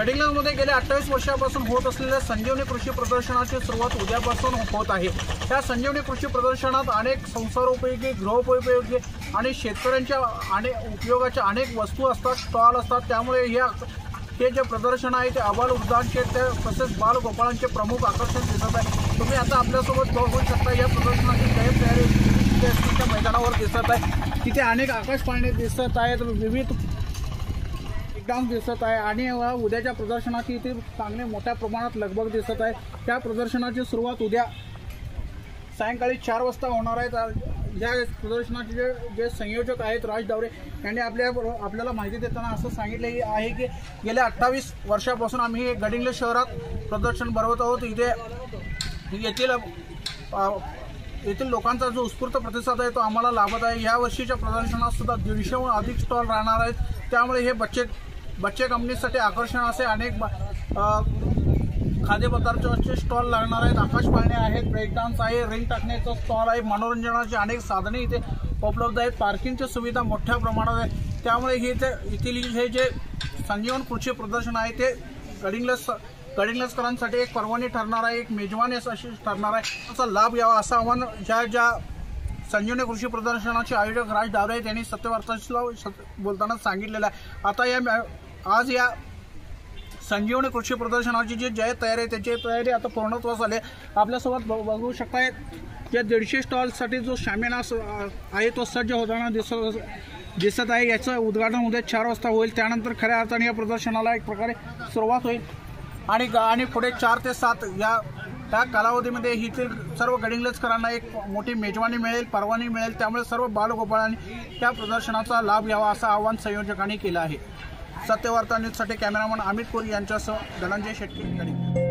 गडिंग्लजमध्ये गेल्या 28 वर्षापासून होत असलेल्या संजीवनी कृषी प्रदर्शनाची सुरुवात उद्यापासून होत आहे। त्या संजीवनी कृषी प्रदर्शनात अनेक संसारोपयोगी, गृहोपयोगी आणि शेतकऱ्यांच्या उपयोगाच्या अनेक वस्तू असतात, स्टॉल असतात। त्यामुळे हे जे प्रदर्शन आहे ते आबालवृद्धांचे तसेच बालगोपाळांचे प्रमुख आकर्षण दिसत आहे। तुम्ही आता आपल्यासोबत बघू शकता या प्रदर्शनाची तयारी मैदानावर दिसत आहे। तिथे अनेक आकाश पाळणे दिसत आहेत, विविध डान्स दिसत आहे आणि उद्याच्या प्रदर्शनाची इथे चांगले मोठ्या प्रमाणात लगबग दिसत आहे। त्या प्रदर्शनाची सुरुवात उद्या सायंकाळी 4 वाजता होणार आहे। या प्रदर्शनाचे जे संयोजक आहेत राज डावरे यांनी आपल्याला माहिती देताना असं सांगितले आहे की गेल्या 28 वर्षापासून आम्ही हे गडिंग्लज शहरात प्रदर्शन भरवत आहोत। येथील लोकांचा जो उत्स्फूर्त प्रतिसाद आहे तो आम्हाला लाभत आहे। या वर्षीच्या प्रदर्शनात सुद्धा 150हून अधिक स्टॉल राहणार आहेत। त्यामुळे हे बच्चे कंपनीसाठी आकर्षण असे अनेक खाद्यपदार्थाचे स्टॉल लागणार आहेत। आकाश पाळणे आहेत, ब्रेक डान्स आहे, रिंग टाकण्याचा स्टॉल आहे, मनोरंजनाची अनेक साधने इथे उपलब्ध आहेत। पार्किंगची सुविधा मोठ्या प्रमाणात आहे। त्यामुळे येथील हे जे संजीवन कृषी प्रदर्शन आहे ते गडिंग्लजकरांसाठी एक पर्वणी ठरणार आहे, एक मेजवानी अशी ठरणार आहे। त्याचा लाभ घ्यावा असं आव्हान ज्या संजीवनी कृषी प्रदर्शनाचे आयोजक राज डावरे यांनी सत्यवार्ताला बोलताना सांगितलेलं आहे। आता आज या संजीवनी कृषी प्रदर्शनाची जी तयारी आहे त्याची तयारी आता पूर्णत्वास आली आहे। आपल्यासोबत बघू शकताय या 150 स्टॉलसाठी जो शामियाना आहे तो सज्ज होताना दिसत आहे। याचं उद्घाटन उद्या 4 वाजता होईल। त्यानंतर खऱ्या अर्थाने या प्रदर्शनाला एक प्रकारे सुरुवात होईल आणि पुढे 4 ते 7 या कालावधीमध्ये येथील सर्व गडिंग्लजकरांना एक मोठी मेजवानी मिळेल, परवानगी मिळेल। त्यामुळे सर्व बालगोपाळांनी त्या प्रदर्शनाचा लाभ घ्यावा असं आवाहन संयोजकांनी केलं आहे। सत्यवार्ता न्यूजसाठी कॅमेरामन अमित कोरी यांच्यासह धनंजय शेट्टी, गडिंग्लज।